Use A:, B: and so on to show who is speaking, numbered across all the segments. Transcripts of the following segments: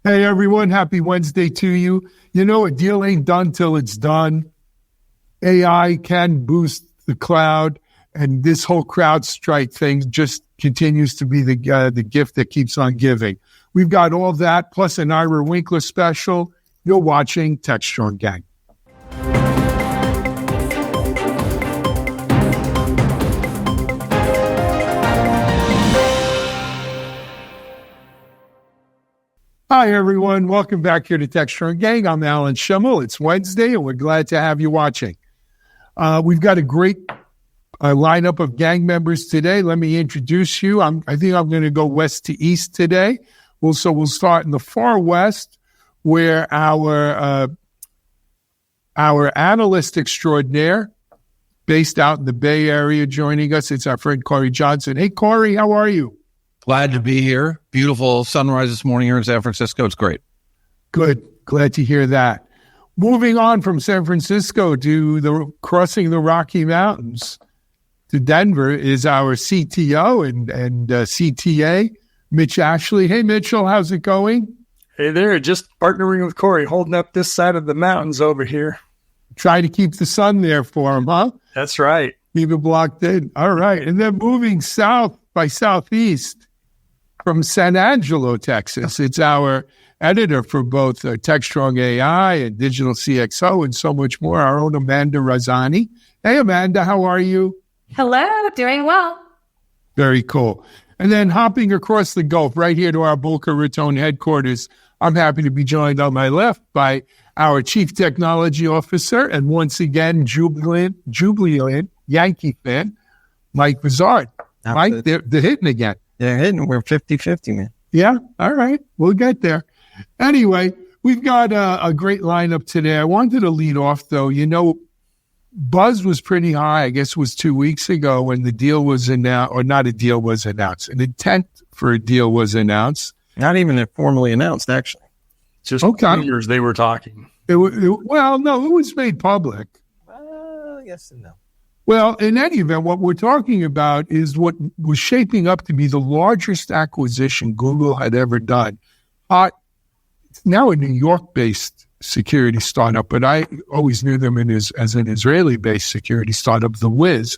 A: Hey, everyone. Happy Wednesday to you. You know, a deal ain't done till it's done. AI can boost the cloud, and this whole CrowdStrike thing just continues to be the gift that keeps on giving. We've got all that, plus an Ira Winkler special. You're watching Techstrong, gang. Hi, everyone. Welcome back here to Techstrong Gang. I'm Alan Schimmel. It's Wednesday, and we're glad to have you watching. We've got a great lineup of gang members today. Let me introduce you. I think I'm going to go west to east today. We'll start in the far west, where our analyst extraordinaire, based out in the Bay Area, joining us. It's our friend Cory Johnson. Hey, Cory, how are you?
B: Glad to be here. Beautiful sunrise this morning here in San Francisco. It's great.
A: Good. Glad to hear that. Moving on from San Francisco to crossing the Rocky Mountains to Denver is our CTO and CTA, Mitch Ashley. Hey, Mitchell, how's it going?
C: Hey there, just partnering with Cory, holding up this side of the mountains over here.
A: Try to keep the sun there for him, huh?
C: That's right.
A: Keep it blocked in. All right. And then moving south by southeast from San Angelo, Texas, it's our editor for both Techstrong AI and Digital CXO and so much more, our own Amanda Razzani. Hey, Amanda, how are you?
D: Hello, doing well.
A: Very cool. And then hopping across the Gulf right here to our Boca Raton headquarters, I'm happy to be joined on my left by our Chief Technology Officer and once again, jubilant Yankee fan, Mike Vizard. Mike, they're hitting again.
E: They're hitting. We're 50-50, man.
A: Yeah. All right. We'll get there. Anyway, we've got a great lineup today. I wanted to lead off, though. You know, buzz was pretty high. I guess it was 2 weeks ago when the deal was announced, or not a deal was announced. An intent for a deal was announced.
E: Not even formally announced, actually.
C: Just rumors they were talking.
A: Well, no, it was made public.
E: Yes and no.
A: Well, in any event, what we're talking about is what was shaping up to be the largest acquisition Google had ever done. It's now a New York-based security startup, but I always knew them as an Israeli-based security startup, The Wiz.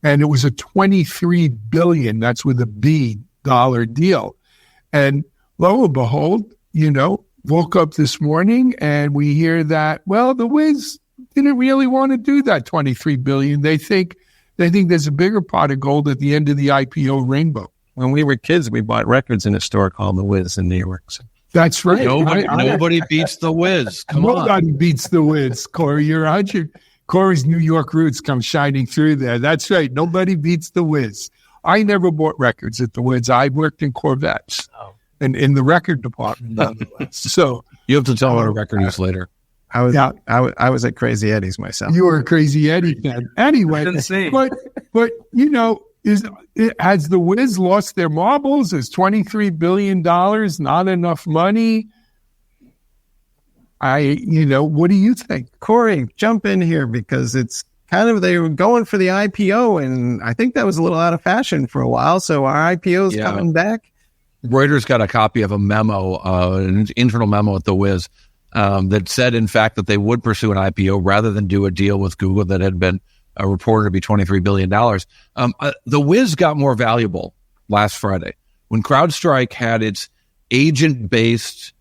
A: And it was a $23 billion, that's with a B, dollar deal. And lo and behold, woke up this morning and we hear that, well, The Wiz didn't really want to do that $23 billion. They think there's a bigger pot of gold at the end of the IPO rainbow.
E: When we were kids, we bought records in a store called The Wiz in New York. So.
A: That's right.
B: Nobody beats The Wiz.
A: Nobody beats The Wiz, Cory. You're 100. Cory's New York roots come shining through there. That's right. Nobody beats The Wiz. I never bought records at The Wiz. I worked in Corvettes and in the record department, nonetheless. So
B: you have to tell what a record is later.
E: I was at Crazy Eddie's myself.
A: You were a Crazy Eddie fan. Anyway, but has The Wiz lost their marbles? Is $23 billion not enough money? What do you think?
E: Cory, jump in here because it's kind of, they were going for the IPO and I think that was a little out of fashion for a while. So our IPO's coming back.
B: Reuters got a copy of a memo, an internal memo at The Wiz, that said, in fact, that they would pursue an IPO rather than do a deal with Google that had been reported to be $23 billion. The Wiz got more valuable last Friday when CrowdStrike had its agent-based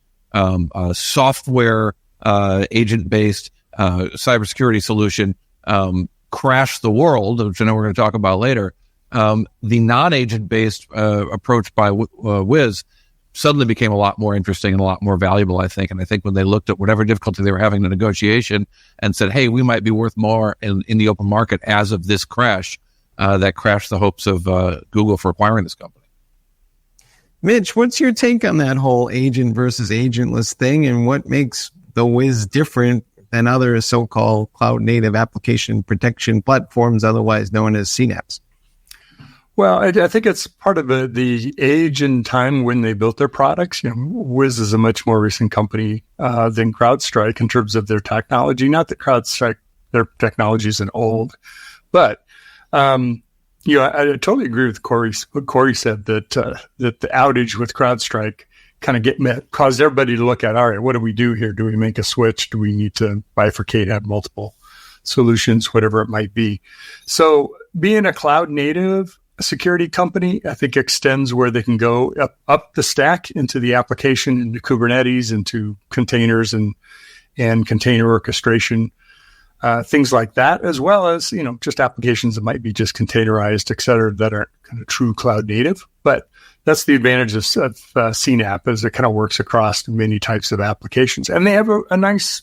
B: software, agent-based cybersecurity solution crash the world, which I know we're going to talk about later. The non-agent-based approach by Wiz suddenly became a lot more interesting and a lot more valuable, I think. And I think when they looked at whatever difficulty they were having in the negotiation and said, hey, we might be worth more in the open market as of this crash, that crashed the hopes of Google for acquiring this company.
E: Mitch, what's your take on that whole agent versus agentless thing and what makes The Wiz different than other so-called cloud-native application protection platforms, otherwise known as CNAPPs?
C: Well, I think it's part of the age and time when they built their products. Wiz is a much more recent company than CrowdStrike in terms of their technology. Not that CrowdStrike, their technology isn't old, but I totally agree with what Cory said that the outage with CrowdStrike kind of caused everybody to look at, all right, what do we do here? Do we make a switch? Do we need to bifurcate, have multiple solutions, whatever it might be? So being a cloud native security company, I think extends where they can go up the stack into the application, into Kubernetes, into containers and container orchestration, things like that, as well as, just applications that might be just containerized, et cetera, that aren't kind of true cloud native. But that's the advantage of CNAPP, is it kind of works across many types of applications. And they have a nice,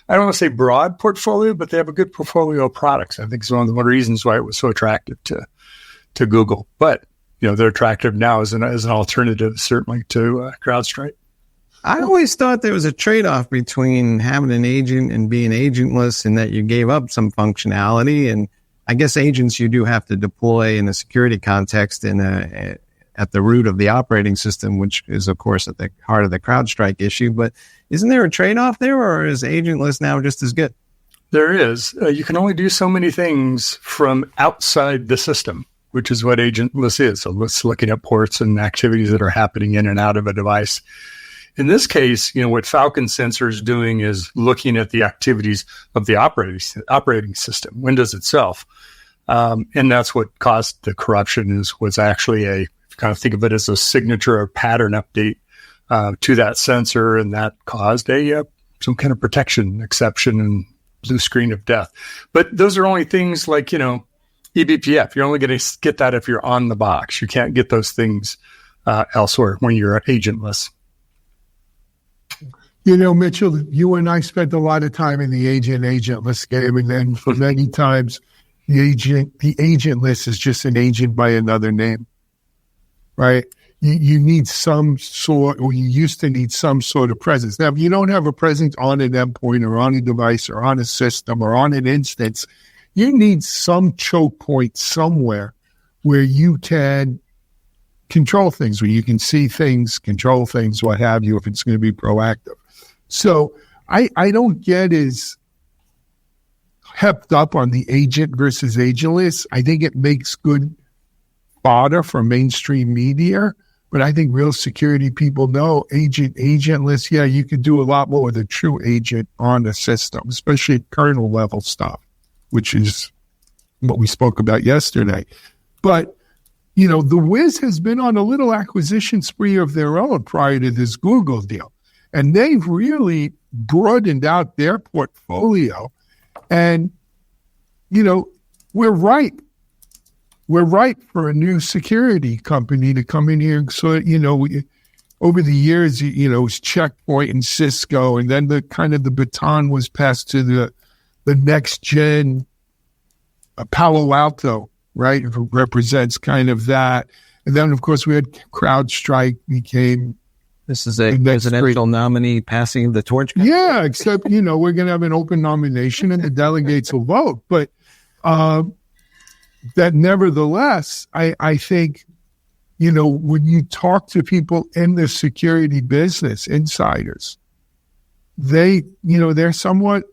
C: I don't want to say broad portfolio, but they have a good portfolio of products. I think it's one of the reasons why it was so attractive to Google. But, they're attractive now as an alternative, certainly, to CrowdStrike.
E: I always thought there was a trade-off between having an agent and being agentless, and that you gave up some functionality. And I guess agents you do have to deploy in a security context at the root of the operating system, which is, of course, at the heart of the CrowdStrike issue. But isn't there a trade-off there, or is agentless now just as good?
C: There is. You can only do so many things from outside the system, which is what agentless is. So it's looking at ports and activities that are happening in and out of a device. In this case, what Falcon Sensor is doing is looking at the activities of the operating system, Windows itself. And that's what caused the corruption, was actually kind of think of it as a signature or pattern update to that sensor. And that caused some kind of protection exception and blue screen of death. But those are only things like, eBPF. You're only going to get that if you're on the box. You can't get those things elsewhere when you're agentless.
A: Mitchell, you and I spent a lot of time in the agentless game, and then for many times, the agentless is just an agent by another name, right? You need some sort, or you used to need some sort of presence. Now, if you don't have a presence on an endpoint or on a device or on a system or on an instance, you need some choke point somewhere where you can control things, where you can see things, control things, what have you, if it's going to be proactive. So I don't get as hepped up on the agent versus agentless. I think it makes good fodder for mainstream media, but I think real security people know agentless, yeah, you could do a lot more with a true agent on a system, especially kernel level stuff, which is what we spoke about yesterday. But the Wiz has been on a little acquisition spree of their own prior to this Google deal. And they've really broadened out their portfolio. And, we're ripe. We're ripe for a new security company to come in here. So, over the years, it was Checkpoint and Cisco. And then the baton was passed to the next gen Palo Alto, right? It represents kind of that. And then, of course, we had CrowdStrike became...
B: This is a presidential nominee passing the torch.
A: Yeah, except, we're going to have an open nomination and the delegates will vote. But that nevertheless, I think, when you talk to people in the security business, insiders, they're somewhat,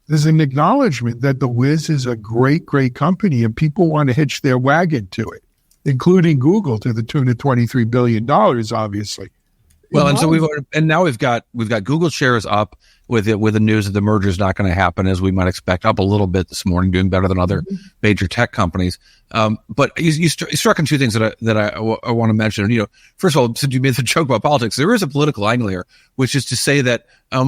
A: there's an acknowledgement that the Wiz is a great, great company and people want to hitch their wagon to it, including Google to the tune of $23 billion, obviously.
B: Well, and now we've got Google shares up with the news that the merger is not going to happen as we might expect, up a little bit this morning, doing better than other major tech companies. But you struck on two things that I want to mention. First of all, since you made the joke about politics, there is a political angle here, which is to say that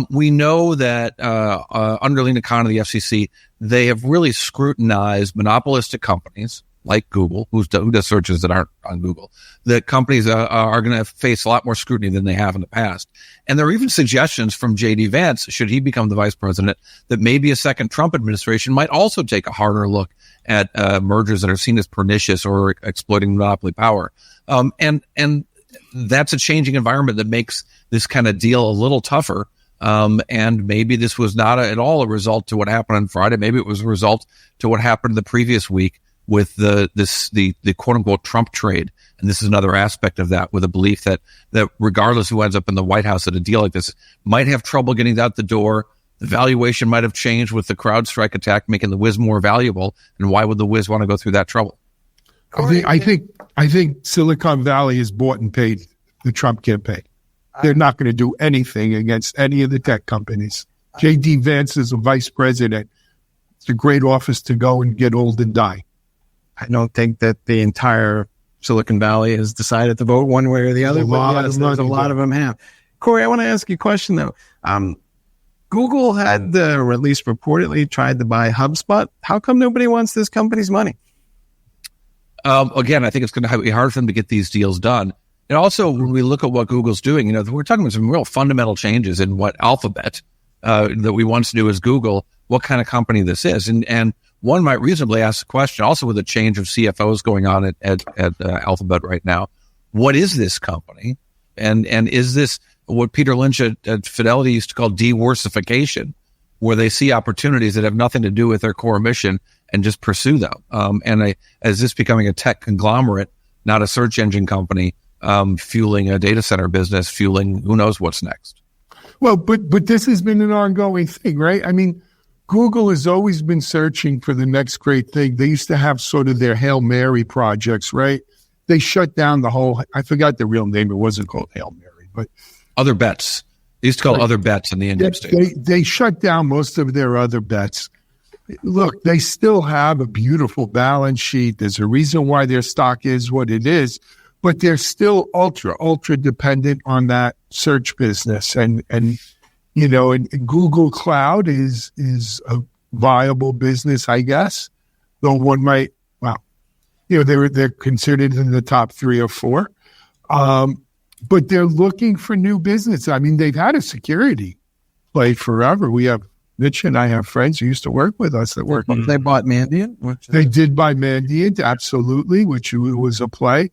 B: we know that under Lena Khan and the FCC, they have really scrutinized monopolistic companies like Google, who does searches that aren't on Google. The companies are going to face a lot more scrutiny than they have in the past. And there are even suggestions from J.D. Vance, should he become the vice president, that maybe a second Trump administration might also take a harder look at mergers that are seen as pernicious or exploiting monopoly power. And that's a changing environment that makes this kind of deal a little tougher. And maybe this was not at all a result to what happened on Friday. Maybe it was a result to what happened the previous week with the quote unquote Trump trade. And this is another aspect of that, with a belief that regardless who ends up in the White House at a deal like this might have trouble getting out the door. The valuation might have changed with the CrowdStrike attack, making the Wiz more valuable. And why would the Wiz want to go through that trouble?
A: I think Silicon Valley has bought and paid the Trump campaign. they're not going to do anything against any of the tech companies. J.D. Vance is a vice president. It's a great office to go and get old and die.
E: I don't think that the entire Silicon Valley has decided to vote one way or the other. A lot of them have. Cory, I want to ask you a question, though. Google had, or at least reportedly, tried to buy HubSpot. How come nobody wants this company's money?
B: Again, I think it's going to be hard for them to get these deals done. And also, when we look at what Google's doing, we're talking about some real fundamental changes in what Alphabet that we once knew as Google, what kind of company this is. And one might reasonably ask the question, also with a change of CFOs going on at Alphabet right now, what is this company? And is this what Peter Lynch at Fidelity used to call de-worsification, where they see opportunities that have nothing to do with their core mission and just pursue them? Is this becoming a tech conglomerate, not a search engine company, fueling a data center business, fueling who knows what's next?
A: Well, but this has been an ongoing thing, right? I mean, Google has always been searching for the next great thing. They used to have sort of their Hail Mary projects, right? They shut down the whole, I forgot the real name. It wasn't called Hail Mary, but
B: Other Bets. They used to call Other Bets in the industry.
A: They shut down most of their other bets. Look, they still have a beautiful balance sheet. There's a reason why their stock is what it is, but they're still ultra dependent on that search business. And Google Cloud is a viable business, I guess, though one might, they're considered in the top 3 or 4. But they're looking for new business. I mean, they've had a security play forever. Mitch and I have friends who used to work with us that work.
E: They bought Mandiant?
A: They did buy Mandiant, absolutely, which was a play.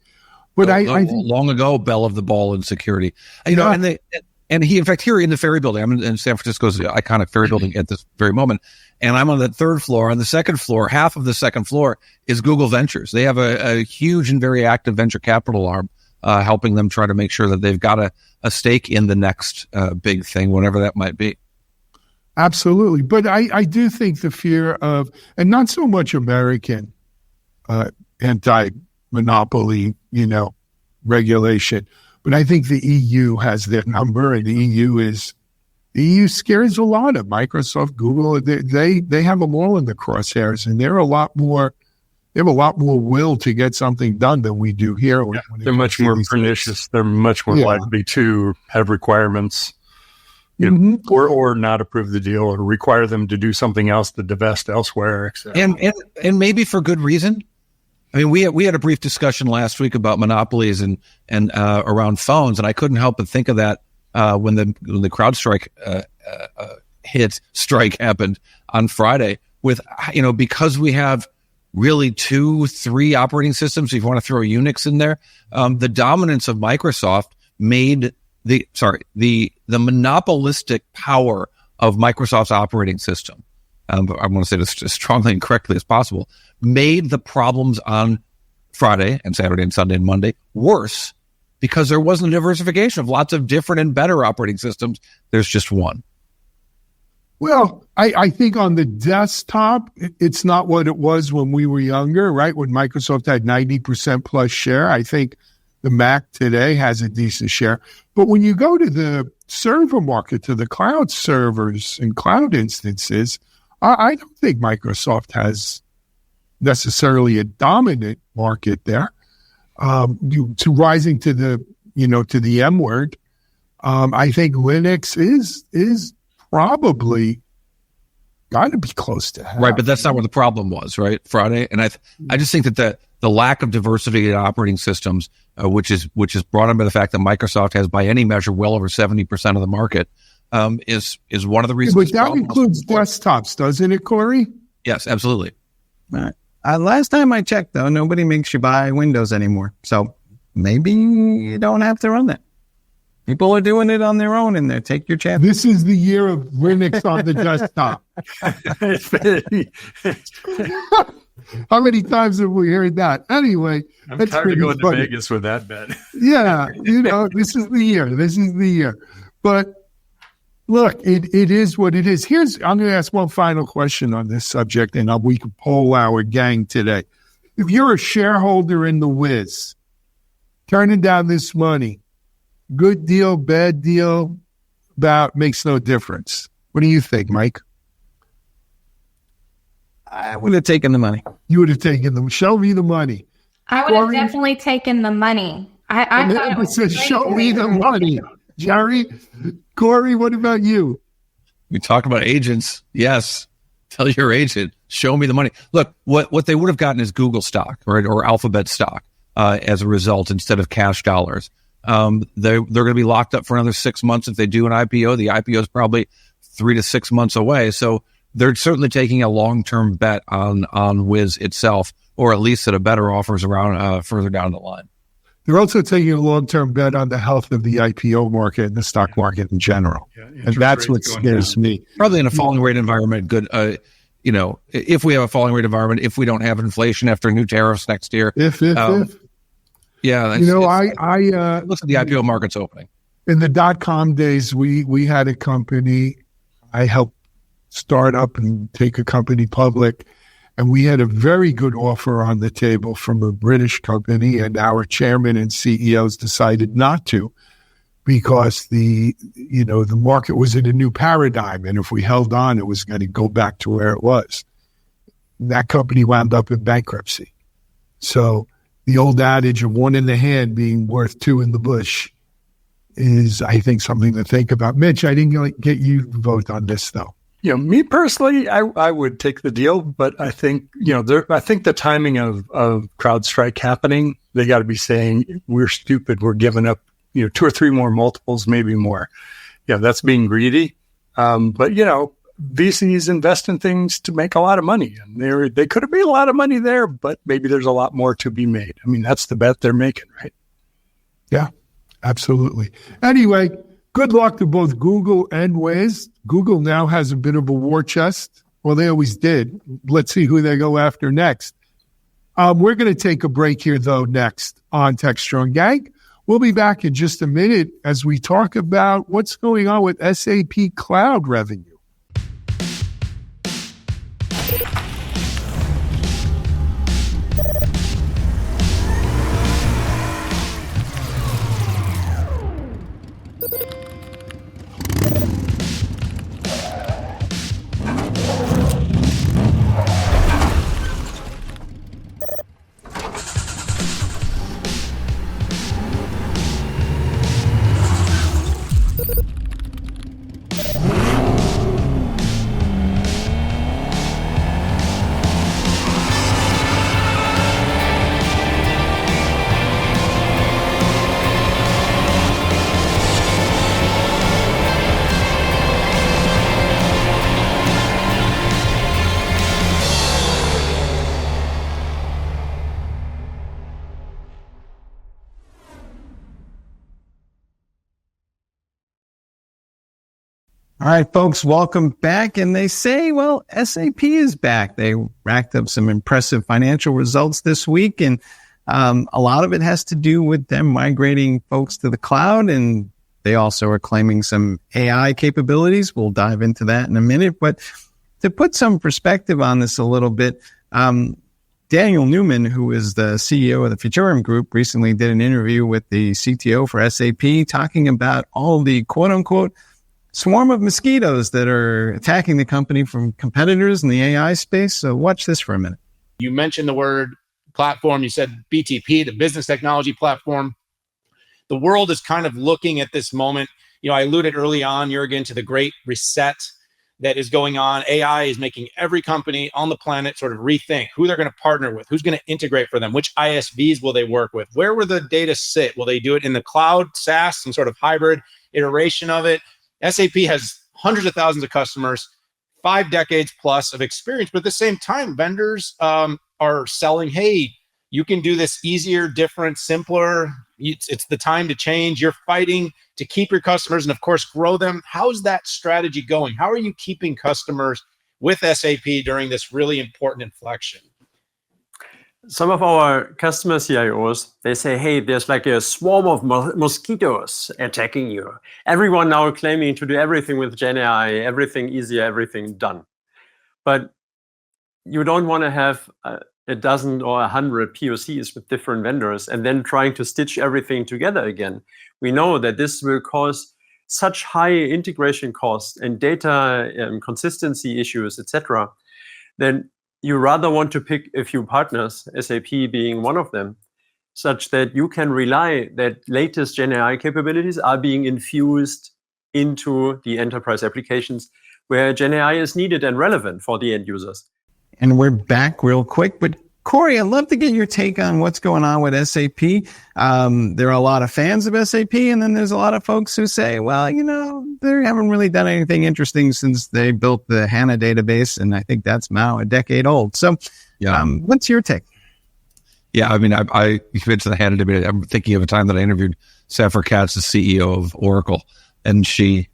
A: But I think
B: long ago, bell of the ball in security. And he, in fact, here in the Ferry Building, I'm in San Francisco's iconic Ferry Building at this very moment, and I'm on the 3rd floor. On the 2nd floor, half of the 2nd floor is Google Ventures. They have a huge and very active venture capital arm, helping them try to make sure that they've got a stake in the next big thing, whatever that might be.
A: Absolutely. But I do think the fear of, and not so much American anti-monopoly, regulation, but I think the EU has their number, and the EU scares a lot of Microsoft, Google. They have them all in the crosshairs, and they have a lot more will to get something done than we do here.
C: Yeah, they're much more pernicious. They're much more likely to have requirements, or not approve the deal, or require them to do something else to divest elsewhere.
B: And maybe for good reason. I mean, we had a brief discussion last week about monopolies and around phones, and I couldn't help but think of that when the CrowdStrike strike happened on Friday. With because we have really 2-3 operating systems, if you want to throw Unix in there, the dominance of Microsoft made the monopolistic power of Microsoft's operating system. I want to say this as strongly and correctly as possible, made the problems on Friday and Saturday and Sunday and Monday worse because there wasn't a diversification of lots of different and better operating systems. There's just one.
A: Well, I think on the desktop, it's not what it was when we were younger, right? When Microsoft had 90% plus share. I think the Mac today has a decent share. But when you go to the server market, to the cloud servers and cloud instances, I don't think Microsoft has necessarily a dominant market there. To rising to the M word, I think Linux is probably got to be close to half.
B: Right, but that's not where the problem was, right? Friday, and I just think that the lack of diversity in operating systems, which is brought on by the fact that Microsoft has, by any measure, well over 70% of the market. Is one of the reasons.
A: But that includes desktops, doesn't it, Cory?
B: Yes, absolutely.
E: All right. Last time I checked, though, nobody makes you buy Windows anymore. So maybe you don't have to run that. People are doing it on their own, and they take your chance.
A: This is the year of Linux on the desktop. How many times have we heard that? Anyway,
C: I'm tired of going to Vegas with that bet.
A: Yeah, this is the year. This is the year. But look, it is what it is. I'm going to ask one final question on this subject, and we can poll our gang today. If you're a shareholder in the Wiz, turning down this money, good deal, bad deal, about makes no difference. What do you think, Mike?
E: I would have taken the money.
A: You would have taken them. Show me the money.
D: I would have definitely taken the money. I thought it was
A: said,
D: great.
A: show me the money. Jerry, Cory, what about you?
B: We talk about agents. Yes. Tell your agent, show me the money. Look, what they would have gotten is Google stock, right, or Alphabet stock as a result instead of cash dollars. They're going to be locked up for another 6 months if they do an IPO. The IPO is probably 3 to 6 months away. So they're certainly taking a long-term bet on Wiz itself, or at least at a better offers around further down the line.
A: They're also taking a long-term bet on the health of the IPO market and the stock market in general. Yeah, and that's what scares me.
B: Probably in a falling rate environment, good. If we have a falling rate environment, if we don't have inflation after new tariffs next year.
A: If.
B: Yeah.
A: I
B: look at the IPO market's opening.
A: In the .com days, we had a company. I helped start up and take a company public. And we had a very good offer on the table from a British company, and our chairman and CEOs decided not to because the market was in a new paradigm. And if we held on, it was going to go back to where it was. That company wound up in bankruptcy. So the old adage of one in the hand being worth two in the bush is, I think, something to think about. Mitch, I didn't get you to vote on this, though.
C: Me personally, I would take the deal, but I think, I think the timing of CrowdStrike happening, they got to be saying, we're stupid. We're giving up, 2 or 3 more multiples, maybe more. Yeah, that's being greedy. But, VCs invest in things to make a lot of money. And they could have made a lot of money there, but maybe there's a lot more to be made. I mean, that's the bet they're making, right?
A: Yeah, absolutely. Anyway, good luck to both Google and Wiz. Google now has a bit of a war chest. Well, they always did. Let's see who they go after next. We're going to take a break here, though, next on Techstrong Gang. We'll be back in just a minute as we talk about what's going on with SAP Cloud revenue.
E: All right, folks, welcome back. And they say, well, SAP is back. They racked up some impressive financial results this week. And a lot of it has to do with them migrating folks to the cloud. And they also are claiming some AI capabilities. We'll dive into that in a minute. But to put some perspective on this a little bit, Daniel Newman, who is the CEO of the Futurum Group, recently did an interview with the CTO for SAP talking about all the quote unquote swarm of mosquitoes that are attacking the company from competitors in the AI space. So watch this for a minute.
F: You mentioned the word platform. You said BTP, the business technology platform. The world is kind of looking at this moment. I alluded early on, Jürgen, to the great reset that is going on. AI is making every company on the planet sort of rethink who they're going to partner with, who's going to integrate for them, which ISVs will they work with, where will the data sit? Will they do it in the cloud, SaaS, some sort of hybrid iteration of it? SAP has hundreds of thousands of customers, 5 decades plus of experience. But at the same time, vendors are selling, hey, you can do this easier, different, simpler. It's the time to change. You're fighting to keep your customers and, of course, grow them. How's that strategy going? How are you keeping customers with SAP during this really important inflection?
G: Some of our customer CIOs, they say, hey, there's like a swarm of mosquitoes attacking you. Everyone now claiming to do everything with Gen AI, everything easier, everything done. But you don't want to have a dozen or 100 POCs with different vendors and then trying to stitch everything together again. we know that this will cause such high integration costs and data consistency issues, etc., then you rather want to pick a few partners, SAP being one of them, such that you can rely that latest Gen AI capabilities are being infused into the enterprise applications where Gen AI is needed and relevant for the end users.
E: And we're back real quick, but Cory, I'd love to get your take on what's going on with SAP. There are a lot of fans of SAP, and then there's a lot of folks who say, well, they haven't really done anything interesting since they built the HANA database, and I think that's now a decade old. So what's your take?
B: Yeah, I mean, I mentioned the HANA database. I'm thinking of a time that I interviewed Safra Katz, the CEO of Oracle, and she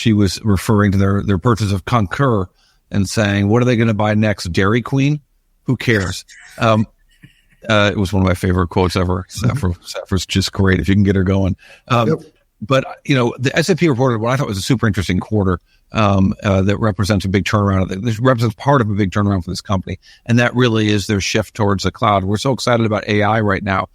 B: was referring to their purchase of Concur and saying, what are they going to buy next? Dairy Queen? Who cares? It was one of my favorite quotes ever. Safra's just great if you can get her going. But, the SAP reported what I thought was a super interesting quarter that represents a big turnaround. This represents part of a big turnaround for this company. And that really is their shift towards the cloud. We're so excited about AI right now.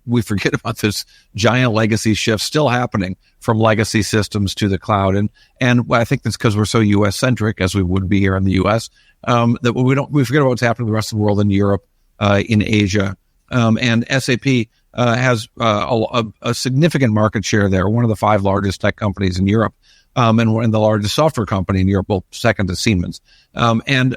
B: We forget about this giant legacy shift still happening from legacy systems to the cloud. And I think that's because we're so US centric, as we would be here in the US, that we forget about what's happening in the rest of the world, in Europe, in Asia. And SAP has a significant market share there, one of the 5 largest tech companies in Europe, and the largest software company in Europe, well, second to Siemens. And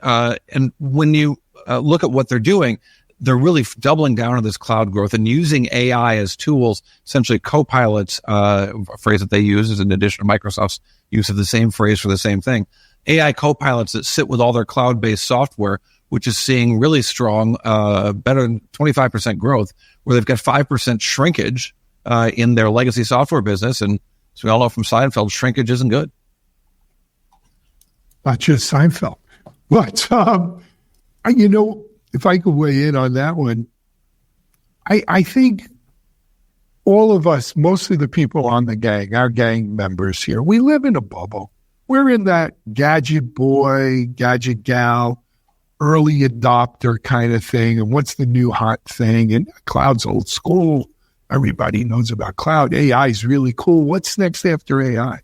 B: when you look at what they're doing, they're really doubling down on this cloud growth and using AI as tools, essentially co-pilots, a phrase that they use is in addition to Microsoft's use of the same phrase for the same thing. AI co-pilots that sit with all their cloud-based software, which is seeing really strong, better than 25% growth, where they've got 5% shrinkage in their legacy software business. And as we all know from Seinfeld, shrinkage isn't good.
A: Not just Seinfeld. But, if I could weigh in on that one, I think all of us, mostly the people on the gang, our gang members here, we live in a bubble. We're in that gadget boy, gadget gal, early adopter kind of thing. And what's the new hot thing? And cloud's old school. Everybody knows about cloud. AI is really cool. What's next after AI,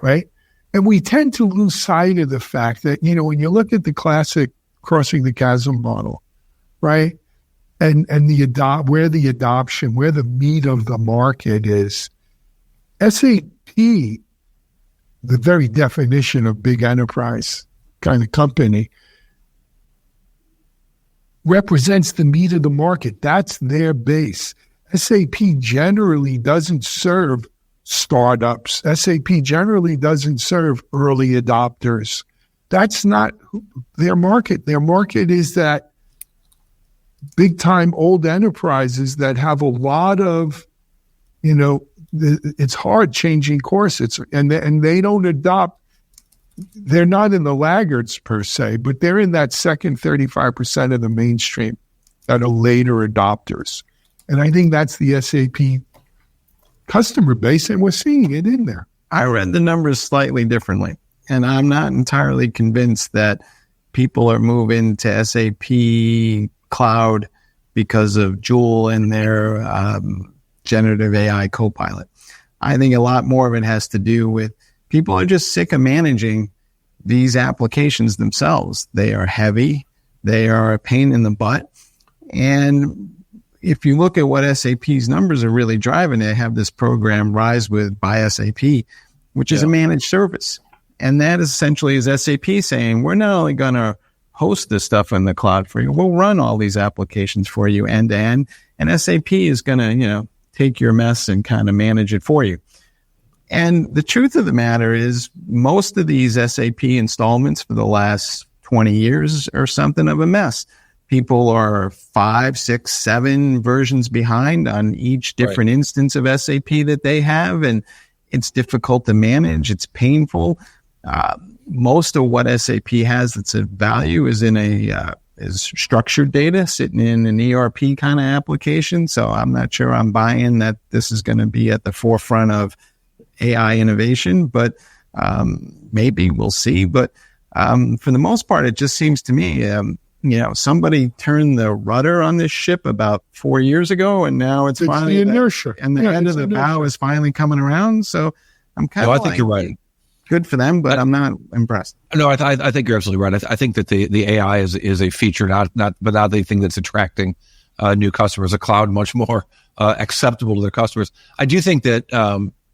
A: right? And we tend to lose sight of the fact that, when you look at the classic crossing the chasm model, right? And where the adoption, where the meat of the market is, SAP, the very definition of big enterprise kind of company, represents the meat of the market. That's their base. SAP generally doesn't serve startups. SAP generally doesn't serve early adopters. That's not their market. Their market is that big-time old enterprises that have a lot of, it's hard changing course. And they don't adopt. They're not in the laggards per se, but they're in that second 35% of the mainstream that are later adopters. And I think that's the SAP customer base, and we're seeing it in there.
E: I read the numbers slightly differently, and I'm not entirely convinced that people are moving to SAP Cloud because of Joule and their generative AI copilot. I think a lot more of it has to do with people are just sick of managing these applications themselves. They are heavy. They are a pain in the butt. And if you look at what SAP's numbers are really driving, they have this program Rise by SAP, which is a managed service. And that essentially is SAP saying, we're not only going to host this stuff in the cloud for you, we'll run all these applications for you end to end. And SAP is going to, take your mess and kind of manage it for you. And the truth of the matter is most of these SAP installments for the last 20 years are something of a mess. People are 5, 6, 7 versions behind on each different instance of SAP that they have. And it's difficult to manage. It's painful. Most of what SAP has that's of value is in is structured data sitting in an ERP kind of application. So I'm not sure I'm buying that this is going to be at the forefront of AI innovation, but maybe we'll see. But for the most part, it just seems to me somebody turned the rudder on this ship about 4 years ago, and now it's finally
A: the inertia.
E: And the end of the bow is finally coming around. So I'm kind of
B: I think you're right.
E: Good for them, but I'm not impressed.
B: No, I think you're absolutely right. I think that the AI is a feature, not the thing that's attracting new customers. A cloud much more acceptable to their customers. I do think that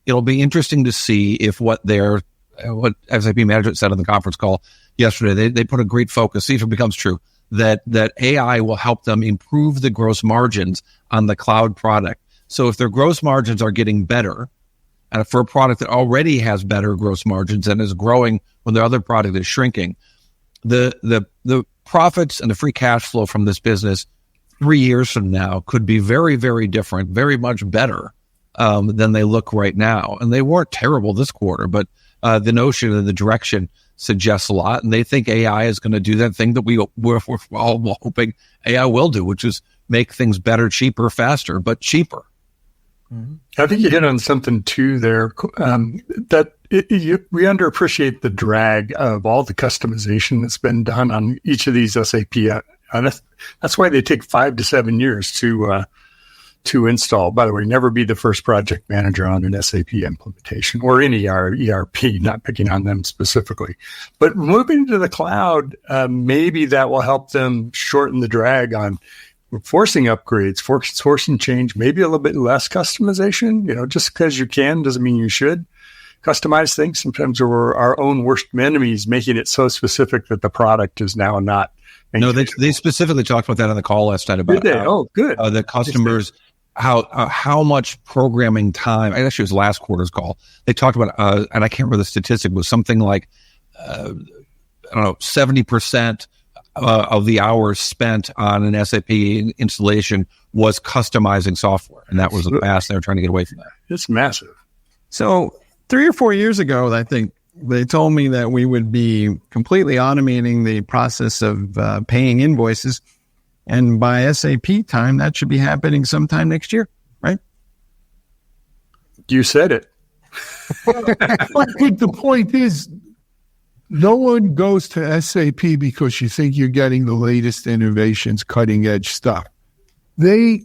B: it'll be interesting to see if what SAP management said on the conference call yesterday. They put a great focus. See if it becomes true that AI will help them improve the gross margins on the cloud product. So if their gross margins are getting better, and for a product that already has better gross margins and is growing when their other product is shrinking, the profits and the free cash flow from this business 3 years from now could be very, very different, very much better than they look right now. And they weren't terrible this quarter, but the notion and the direction suggests a lot. And they think AI is going to do that thing that we're all hoping AI will do, which is make things better, cheaper, faster, but cheaper.
C: I think you hit on something too there, that we underappreciate the drag of all the customization that's been done on each of these SAP. That's why they take 5 to 7 years to install. By the way, never be the first project manager on an SAP implementation or any ERP, not picking on them specifically. But moving to the cloud, maybe that will help them shorten the drag on forcing upgrades, forcing change, maybe a little bit less customization. Just because you can doesn't mean you should customize things. Sometimes we're our own worst enemies, making it so specific that the product is now not.
B: No, they specifically talked about that on the call last night about
C: good.
B: The customers, how much programming time. Actually, it was last quarter's call. They talked about, and I can't remember the statistic, was something like 70%. Of the hours spent on an SAP installation was customizing software. And that was the past. They were trying to get away from that.
C: It's massive.
E: So 3 or 4 years ago, I think they told me that we would be completely automating the process of paying invoices. And by SAP time, that should be happening sometime next year, right?
C: You said it.
A: But the point is, no one goes to SAP because you think you're getting the latest innovations, cutting edge stuff. I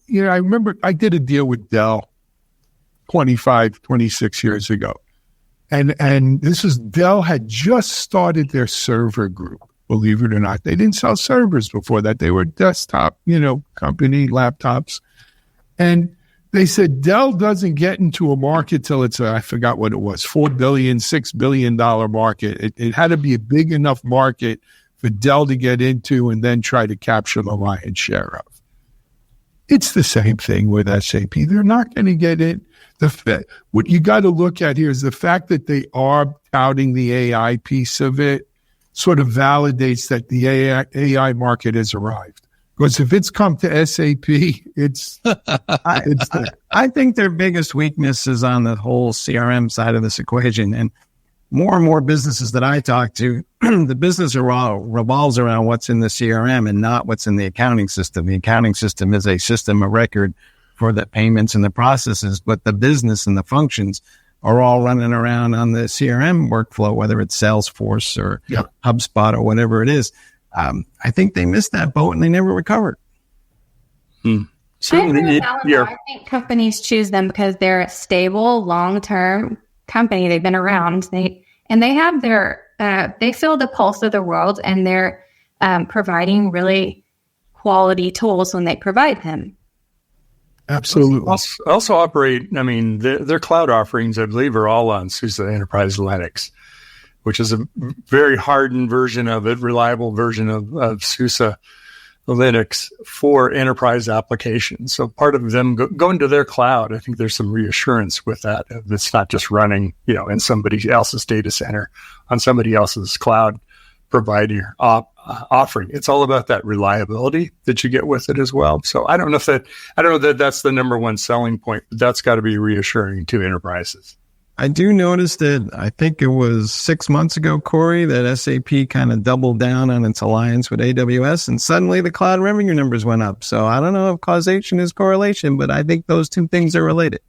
A: remember I did a deal with Dell 25, 26 years ago. And this was, Dell had just started their server group, believe it or not. They didn't sell servers before that. They were desktop, company laptops. And they said Dell doesn't get into a market till it's I forgot what it was, $4 billion, $6 billion market. It had to be a big enough market for Dell to get into and then try to capture the lion's share of. It's the same thing with SAP. They're not going to get it. What you got to look at here is the fact that they are touting the AI piece of it sort of validates that the AI market has arrived. Because if it's come to SAP, it's
E: I think their biggest weakness is on the whole CRM side of this equation. And more businesses that I talk to, the business revolves around what's in the CRM and not what's in the accounting system. The accounting system is a system of record for the payments and the processes, but the business and the functions are all running around on the CRM workflow, whether it's Salesforce or HubSpot or whatever it is. I think they missed that boat and they never recovered.
D: I think companies choose them because they're a stable, long-term company. They've been around. They have they feel the pulse of the world, and they're providing really quality tools when they provide them.
C: Absolutely. Also operate. I mean, their cloud offerings, I believe, are all on SUSE Enterprise Linux, which is a very hardened version of it, reliable version of SUSE Linux for enterprise applications. So part of them going to their cloud, I think there's some reassurance with that. It's not just running, in somebody else's data center on somebody else's cloud provider offering. It's all about that reliability that you get with it as well. So I don't know that that's the number one selling point, but that's got to be reassuring to enterprises.
E: I do notice that I think it was 6 months ago, Cory, that SAP kind of doubled down on its alliance with AWS, and suddenly the cloud revenue numbers went up. So I don't know if causation is correlation, but I think those two things are related.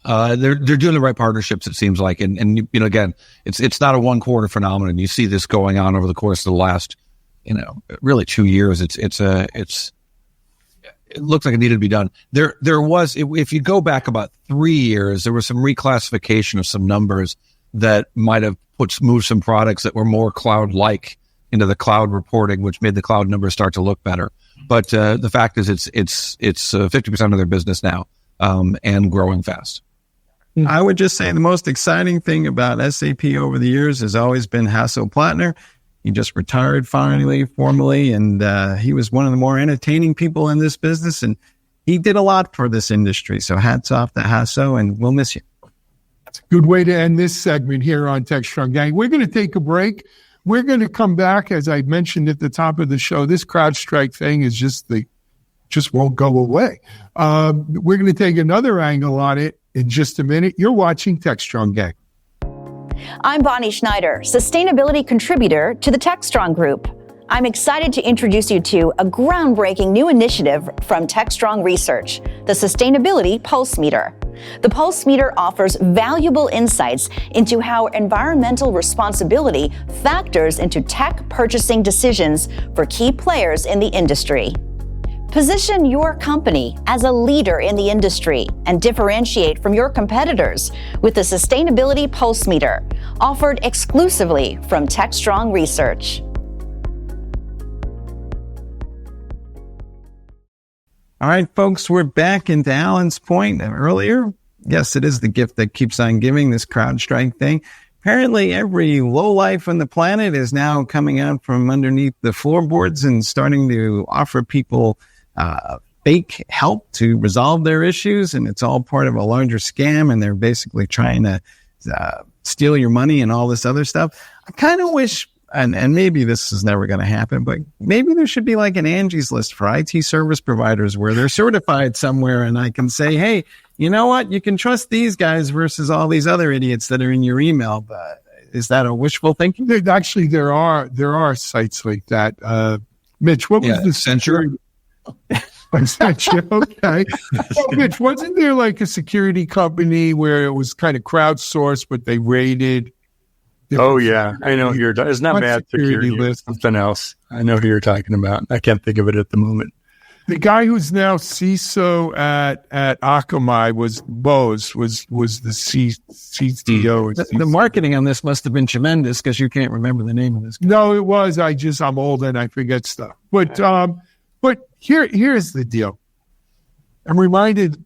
B: They're doing the right partnerships, it seems like, and again, it's not a one quarter phenomenon. You see this going on over the course of the last really 2 years. It looks like it needed to be done. There was, if you go back about 3 years, there was some reclassification of some numbers that might have moved some products that were more cloud-like into the cloud reporting, which made the cloud numbers start to look better. But the fact is, it's 50% of their business now, and growing fast.
E: I would just say the most exciting thing about SAP over the years has always been Hasso Plattner. He just retired formally, and he was one of the more entertaining people in this business, and he did a lot for this industry. So hats off to Hasso, and we'll miss you.
A: That's a good way to end this segment here on Techstrong Gang. We're going to take a break. We're going to come back, as I mentioned at the top of the show. This CrowdStrike thing is just won't go away. We're going to take another angle on it in just a minute. You're watching Techstrong Gang.
H: I'm Bonnie Schneider, sustainability contributor to the Techstrong Group. I'm excited to introduce you to a groundbreaking new initiative from Techstrong Research, the Sustainability Pulse Meter. The Pulse Meter offers valuable insights into how environmental responsibility factors into tech purchasing decisions for key players in the industry. Position your company as a leader in the industry and differentiate from your competitors with the Sustainability Pulse Meter, offered exclusively from Techstrong Research.
E: All right, folks, we're back into Alan's point earlier. Yes, it is the gift that keeps on giving, this CrowdStrike thing. Apparently, every lowlife on the planet is now coming out from underneath the floorboards and starting to offer people fake help to resolve their issues, and it's all part of a larger scam, and they're basically trying to steal your money and all this other stuff. I kind of wish, and maybe this is never going to happen, but maybe there should be like an Angie's List for IT service providers where they're certified somewhere, and I can say, hey, you know what? You can trust these guys versus all these other idiots that are in your email. But is that a wishful thinking?
A: Actually, there are sites like that. Mitch, what was the
B: censure?
A: Okay. Well, Mitch, wasn't there like a security company where it was kind of crowdsourced, but they rated?
C: Oh, yeah. I know who you're talking. It's not bad security list. Something else. I know who you're talking about. I can't think of it at the moment.
A: The guy who's now CISO at Akamai was Bose, was the CTO.
E: The marketing on this must have been tremendous because you can't remember the name of this guy.
A: No, it was. I'm old and I forget stuff. But here's the deal. I'm reminded,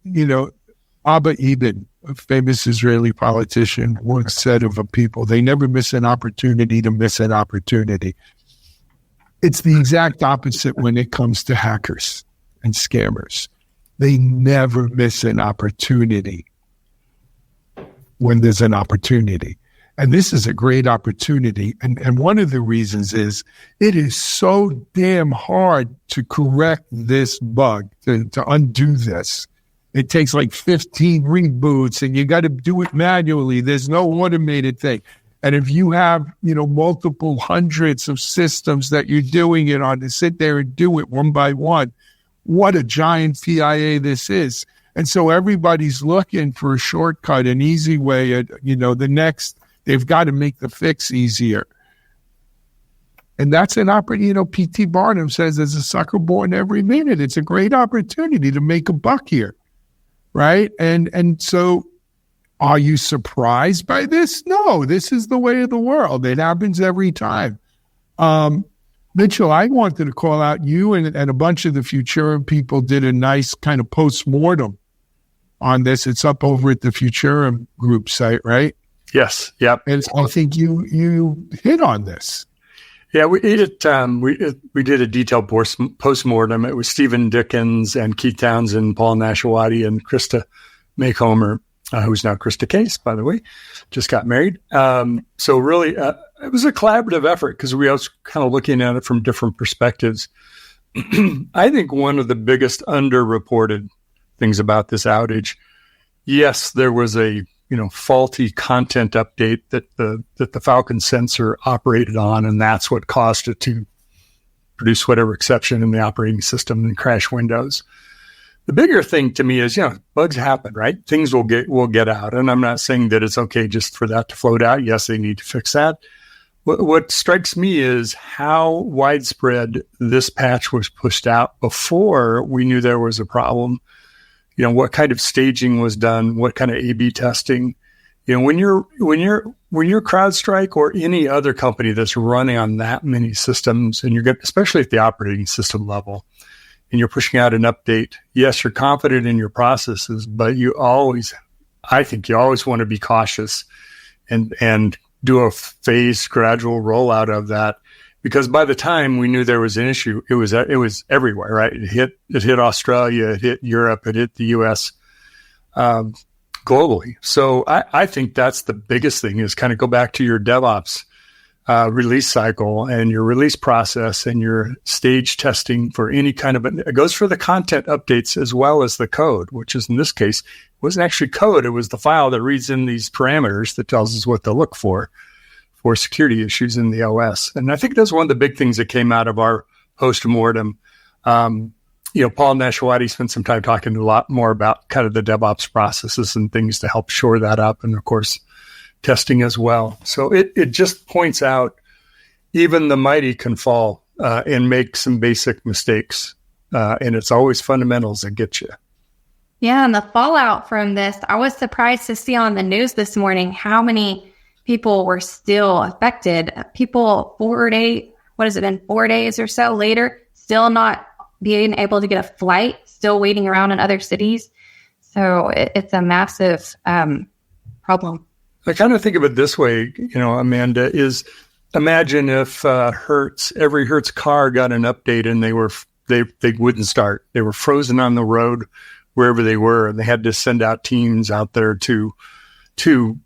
A: Abba Eban, a famous Israeli politician, once said of a people, they never miss an opportunity to miss an opportunity. It's the exact opposite when it comes to hackers and scammers. They never miss an opportunity when there's an opportunity. And this is a great opportunity. And one of the reasons is it is so damn hard to correct this bug, to undo this. It takes like 15 reboots and you got to do it manually. There's no automated thing. And if you have, multiple hundreds of systems that you're doing it on, to sit there and do it one by one, what a giant PIA this is. And so everybody's looking for a shortcut, an easy way at, they've got to make the fix easier. And that's an opportunity, P.T. Barnum says there's a sucker born every minute. It's a great opportunity to make a buck here, right? And so are you surprised by this? No, this is the way of the world. It happens every time. Mitchell, I wanted to call out you and a bunch of the Futurum people did a nice kind of post-mortem on this. It's up over at the Futurum Group site, right?
C: Yes. Yep.
A: And I think you hit on this.
C: Yeah, we did a detailed post-mortem. It was Stephen Dickens and Keith Townsend, Paul Nashawati, and Krista Maycomer, who's now Krista Case, by the way, just got married. So really, it was a collaborative effort because we was kind of looking at it from different perspectives. I think one of the biggest underreported things about this outage, yes, there was a faulty content update that the Falcon sensor operated on, and that's what caused it to produce whatever exception in the operating system and crash Windows. The bigger thing to me is, bugs happen, right? Things will get out. And I'm not saying that it's okay just for that to float out. Yes, they need to fix that. What strikes me is how widespread this patch was pushed out before we knew there was a problem. What kind of staging was done, what kind of A/B testing. When you're CrowdStrike or any other company that's running on that many systems, and especially at the operating system level, and you're pushing out an update, yes, you're confident in your processes, but I think you always want to be cautious and do a phased, gradual rollout of that, because by the time we knew there was an issue, it was everywhere, right? It hit Australia, it hit Europe, it hit the U.S. Globally. So I think that's the biggest thing, is kind of go back to your DevOps release cycle and your release process and your stage testing for any kind of it goes for the content updates as well as the code, which is in this case wasn't actually code. It was the file that reads in these parameters that tells us what to look for security issues in the OS. And I think that's one of the big things that came out of our post-mortem. Paul Nashwati spent some time talking a lot more about kind of the DevOps processes and things to help shore that up. And of course, testing as well. So it just points out even the mighty can fall and make some basic mistakes. And it's always fundamentals that get you.
D: Yeah, and the fallout from this, I was surprised to see on the news this morning how many people were still affected. People 4 days or so later, still not being able to get a flight, still waiting around in other cities. So it's a massive problem.
C: I kind of think of it this way, Amanda, is imagine if every Hertz car got an update and they wouldn't start. They were frozen on the road wherever they were, and they had to send out teams out there to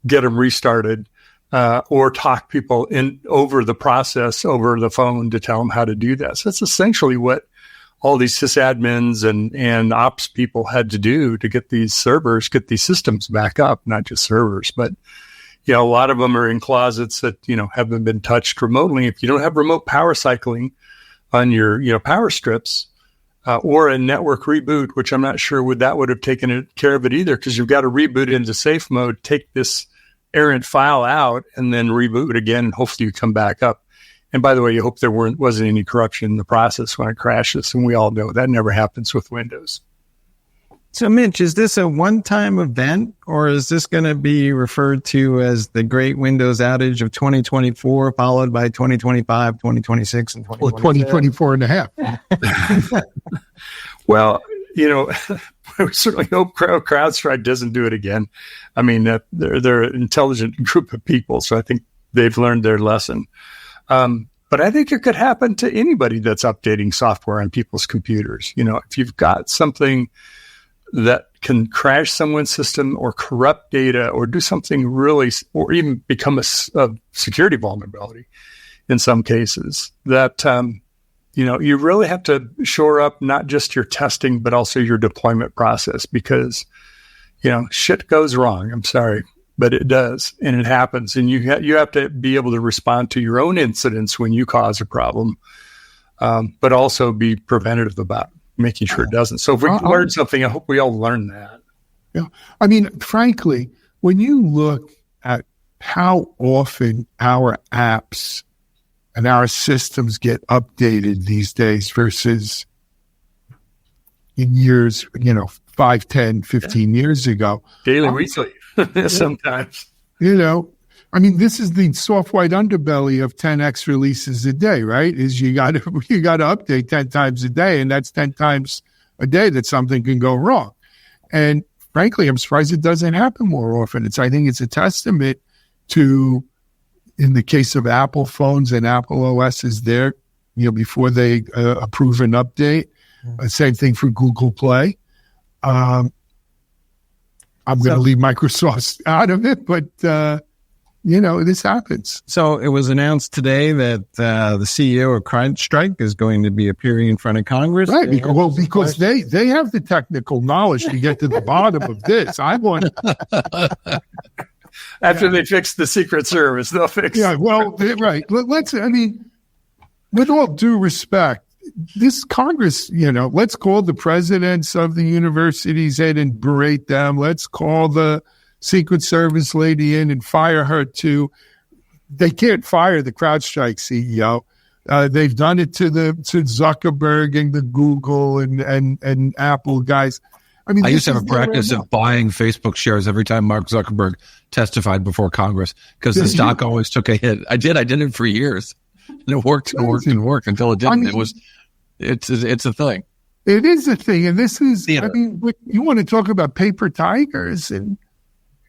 C: get them restarted, or talk people over the process over the phone to tell them how to do that. So that's essentially what all these sysadmins and ops people had to do to get these systems back up, not just servers, but a lot of them are in closets that, haven't been touched remotely. If you don't have remote power cycling on your, power strips, or a network reboot, which I'm not sure would have taken care of it either, because you've got to reboot into safe mode, take this errant file out, and then reboot again, and hopefully you come back up. And by the way, you hope there wasn't any corruption in the process when it crashes, and we all know that never happens with Windows.
E: So, Mitch, is this a one-time event, or is this going to be referred to as the Great Windows Outage of 2024, followed by 2025, 2026, and 2027?
A: Well, 2024 and a half.
C: Well, we certainly hope CrowdStrike doesn't do it again. I mean, they're an intelligent group of people, so I think they've learned their lesson. But I think it could happen to anybody that's updating software on people's computers. If you've got something that can crash someone's system or corrupt data or do something really, or even become a security vulnerability in some cases, that, you really have to shore up not just your testing, but also your deployment process, because, shit goes wrong. I'm sorry, but it does, and it happens. And you have to be able to respond to your own incidents when you cause a problem, but also be preventative about making sure it doesn't. So if we learn something, I hope we all learn that.
A: Yeah. I mean, frankly, when you look at how often our apps and our systems get updated these days versus in years, 5, 10, 15 years ago.
C: Daily, weekly, sometimes.
A: This is the soft white underbelly of 10x releases a day, right? Is you got to update 10 times a day, and that's 10 times a day that something can go wrong. And frankly, I'm surprised it doesn't happen more often. I think it's a testament to, in the case of Apple phones and Apple OS is there, before they approve an update. Same thing for Google Play. I'm going to leave Microsoft out of it, but this happens.
E: So it was announced today that the CEO of CrowdStrike is going to be appearing in front of Congress.
A: Right, because they have the technical knowledge to get to the bottom of this. I want
C: after they fix the Secret Service, they'll fix.
A: Yeah, well, right. With all due respect, this Congress, let's call the presidents of the universities in and berate them. Let's call the Secret Service lady in and fire her too. they can't fire the CrowdStrike CEO. They've done it to Zuckerberg and the Google and Apple guys. I mean,
B: I used to have a practice of buying Facebook shares every time Mark Zuckerberg testified before Congress because the stock always took a hit. I did it for years, and it worked until it didn't. I mean, it's a thing.
A: It is a thing, and this is. I mean, you want to talk about paper tigers, and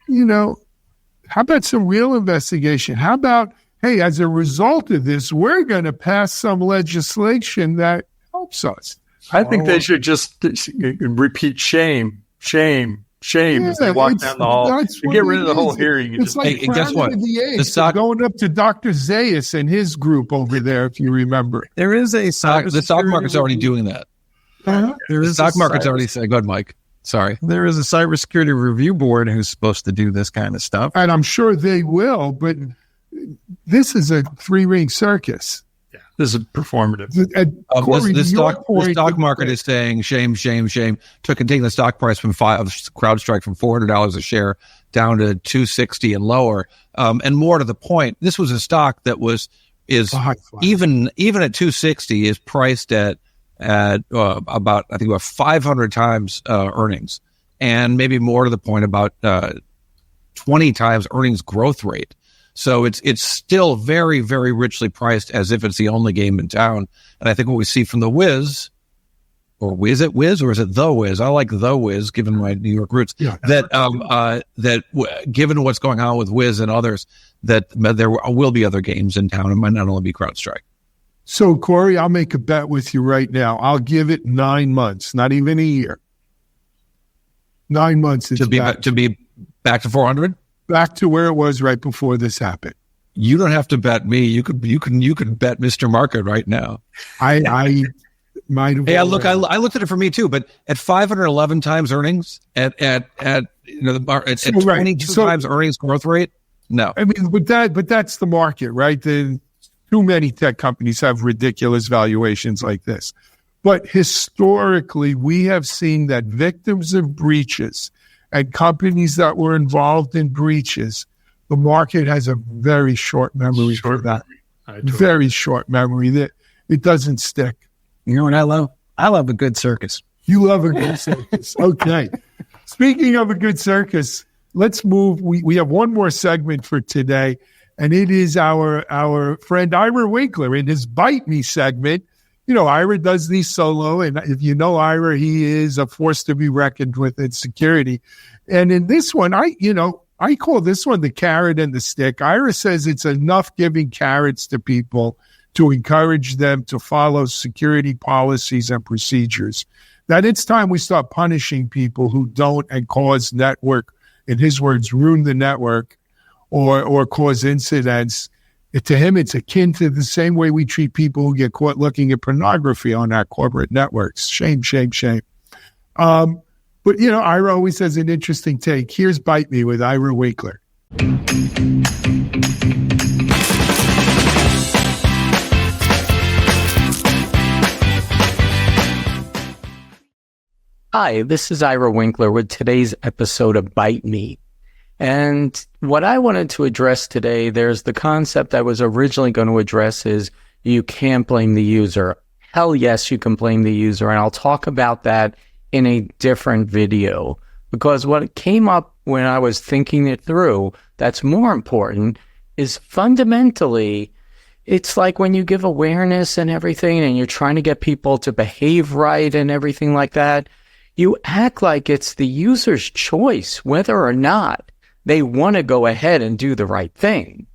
A: how about some real investigation? How about, hey, as a result of this, we're going to pass some legislation that helps us.
C: I think they should just repeat shame as they walk down the hall and get rid of the whole hearing.
A: It's like guess what? The stock going up to Dr. Zayas and his group over there, if you remember.
E: There is a
B: the stock market's already doing that. There is the stock market's already saying, go ahead, Mike. Sorry.
E: There is a cybersecurity review board who's supposed to do this kind of stuff.
A: And I'm sure they will, but this is a three-ring circus.
C: This is performative.
B: The stock market is saying shame, taking the stock price from CrowdStrike from $400 a share down to $260 and lower. And more to the point, this was a stock that even at $260 is priced at about 500 times earnings, and maybe more to the point about 20 times earnings growth rate. So it's still very, very richly priced as if it's the only game in town. And I think what we see from the Wiz, or is it Wiz or is it the Wiz? I like the Wiz, given my New York roots. Yeah. Given what's going on with Wiz and others, that there will be other games in town. It might not only be CrowdStrike.
A: So, Cory, I'll make a bet with you right now. I'll give it 9 months, not even a year. 9 months
B: to be back to 400.
A: Back to where it was right before this happened.
B: You don't have to bet me. You could bet Mr. Market right now.
A: I might have.
B: Hey, I looked at it for me too, but at 511 times earnings, at 22 times earnings growth rate, no.
A: I mean, but that's the market, right? Too many tech companies have ridiculous valuations like this. But historically, we have seen that victims of breaches and companies that were involved in breaches, the market has a very short memory for that. Very short memory. That it doesn't stick.
E: You know what I love? I love a good circus.
A: You love a good circus. Okay. Speaking of a good circus, let's move. We have one more segment for today, and it is our friend Ira Winkler in his Bite Me segment. Ira does these solo, and if you know Ira, he is a force to be reckoned with in security. And in this one, I call this one the carrot and the stick. Ira says it's enough giving carrots to people to encourage them to follow security policies and procedures. That it's time we start punishing people who don't and cause network, in his words, ruin the network or cause incidents. To him, it's akin to the same way we treat people who get caught looking at pornography on our corporate networks. Shame, shame, shame. But, Ira always has an interesting take. Here's Bite Me with Ira Winkler.
I: Hi, this is Ira Winkler with today's episode of Bite Me. And what I wanted to address today, there's the concept I was originally going to address is you can't blame the user. Hell yes, you can blame the user. And I'll talk about that in a different video, because what came up when I was thinking it through that's more important is fundamentally, it's like when you give awareness and everything and you're trying to get people to behave right and everything like that, you act like it's the user's choice whether or not they want to go ahead and do the right thing.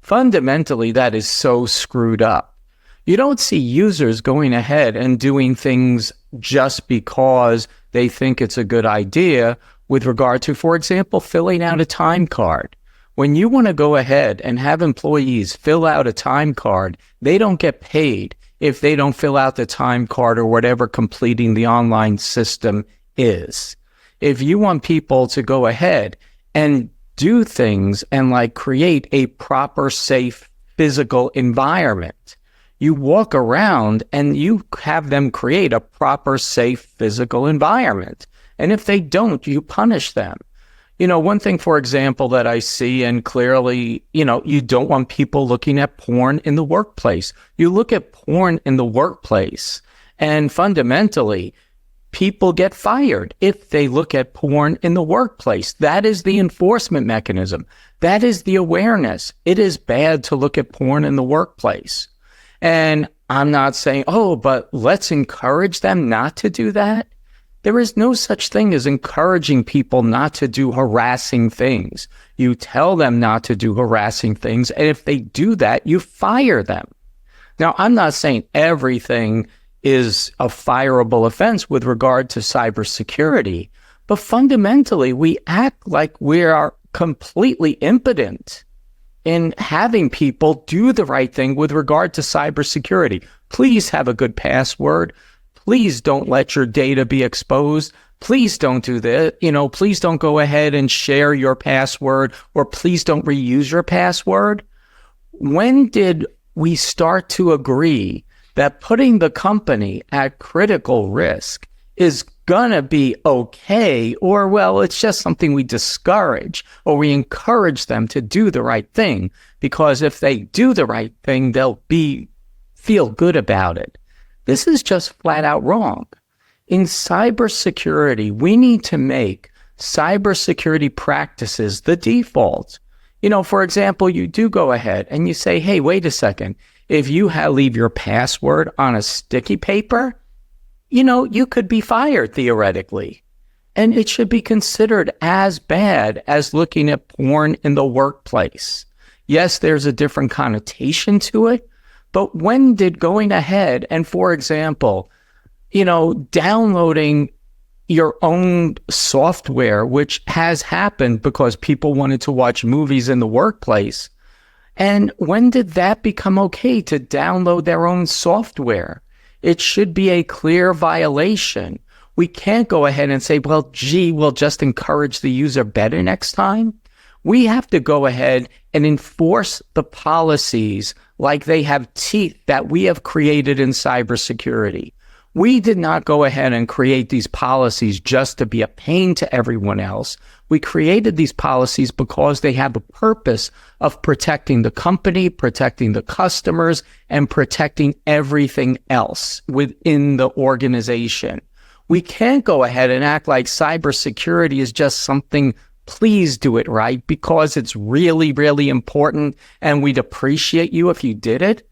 I: Fundamentally, that is so screwed up. You don't see users going ahead and doing things just because they think it's a good idea with regard to, for example, filling out a time card. When you want to go ahead and have employees fill out a time card, they don't get paid if they don't fill out the time card or whatever completing the online system is. If you want people to go ahead and do things and create a proper, safe physical environment, you walk around and you have them create a proper, safe physical environment. And if they don't, you punish them. One thing, for example, that I see, and clearly, you don't want people looking at porn in the workplace. You look at porn in the workplace, and fundamentally, people get fired if they look at porn in the workplace. That is the enforcement mechanism. That is the awareness. It is bad to look at porn in the workplace. And I'm not saying, but let's encourage them not to do that. There is no such thing as encouraging people not to do harassing things. You tell them not to do harassing things, and if they do that, you fire them. Now, I'm not saying everything is a fireable offense with regard to cybersecurity, but fundamentally, we act like we are completely impotent in having people do the right thing with regard to cybersecurity. Please have a good password. Please don't let your data be exposed. Please don't do that. Please don't go ahead and share your password, or please don't reuse your password. When did we start to agree that putting the company at critical risk is gonna be okay, or, well, it's just something we discourage, or we encourage them to do the right thing, because if they do the right thing, they'll feel good about it. This is just flat out wrong. In cybersecurity, we need to make cybersecurity practices the default. For example, you do go ahead and you say, hey, wait a second. If you leave your password on a sticky paper, you could be fired theoretically. And it should be considered as bad as looking at porn in the workplace. Yes, there's a different connotation to it, but when did going ahead and, for example, downloading your own software, which has happened because people wanted to watch movies in the workplace, and when did that become okay to download their own software? It should be a clear violation. We can't go ahead and say, well, we'll just encourage the user better next time. We have to go ahead and enforce the policies like they have teeth that we have created in cybersecurity. We did not go ahead and create these policies just to be a pain to everyone else. We created these policies because they have a purpose of protecting the company, protecting the customers, and protecting everything else within the organization. We can't go ahead and act like cybersecurity is just something, please do it right, because it's really, really important and we'd appreciate you if you did it.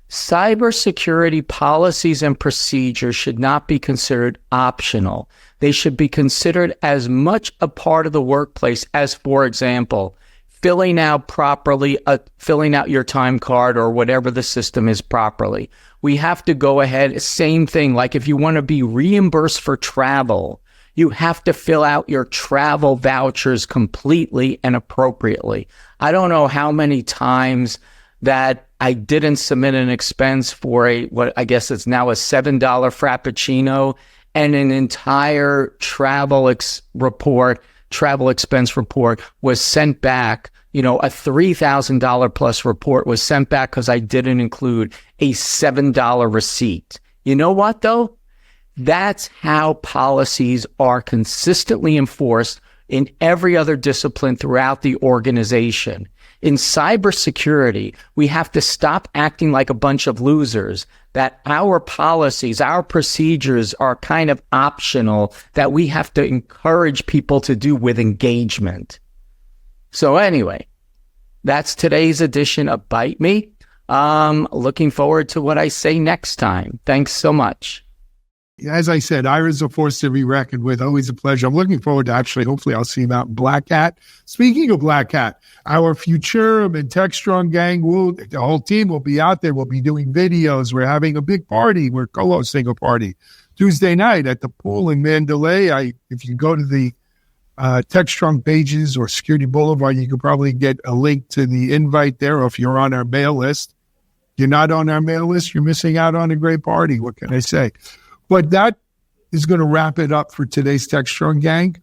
I: Cybersecurity policies and procedures should not be considered optional. They should be considered as much a part of the workplace as, for example, filling out your time card or whatever the system is properly. We have to go ahead, same thing, like if you want to be reimbursed for travel, you have to fill out your travel vouchers completely and appropriately. I don't know how many times that I didn't submit an expense for what I guess it's now a $7 Frappuccino, and an entire travel expense report was sent back. A $3,000 plus report was sent back because I didn't include a $7 receipt. You know what, though? That's how policies are consistently enforced in every other discipline throughout the organization. In cybersecurity, we have to stop acting like a bunch of losers, that our policies, our procedures are kind of optional, that we have to encourage people to do with engagement. So anyway, that's today's edition of Bite Me. Looking forward to what I say next time. Thanks so much.
A: As I said, Ira's a force to be reckoned with. Always a pleasure. I'm looking forward to hopefully I'll see him out in Black Hat. Speaking of Black Hat, our Futurum and Techstrong gang, the whole team will be out there. We'll be doing videos. We're having a big party. We're co-hosting a party Tuesday night at the pool in Mandalay. If you go to the Techstrong pages or Security Boulevard, you can probably get a link to the invite there. Or if you're on our mail list, you're not on our mail list, you're missing out on a great party. What can I say? But that is going to wrap it up for today's Techstrong gang.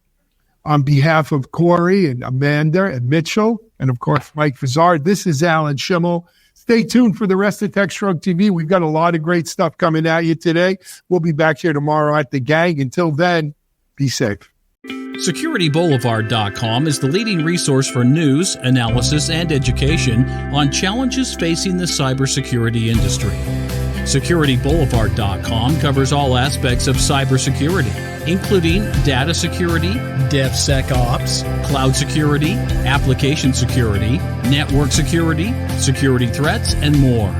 A: On behalf of Cory and Amanda and Mitchell, and of course, Mike Vizard, this is Alan Schimmel. Stay tuned for the rest of Techstrong TV. We've got a lot of great stuff coming at you today. We'll be back here tomorrow at the gang. Until then, be safe.
J: SecurityBoulevard.com is the leading resource for news, analysis, and education on challenges facing the cybersecurity industry. SecurityBoulevard.com covers all aspects of cybersecurity, including data security, DevSecOps, cloud security, application security, network security, security threats, and more.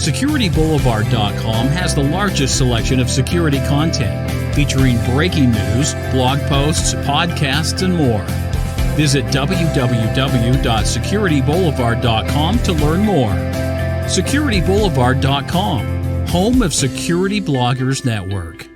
J: SecurityBoulevard.com has the largest selection of security content, featuring breaking news, blog posts, podcasts, and more. Visit www.securityboulevard.com to learn more. SecurityBoulevard.com, home of Security Bloggers Network.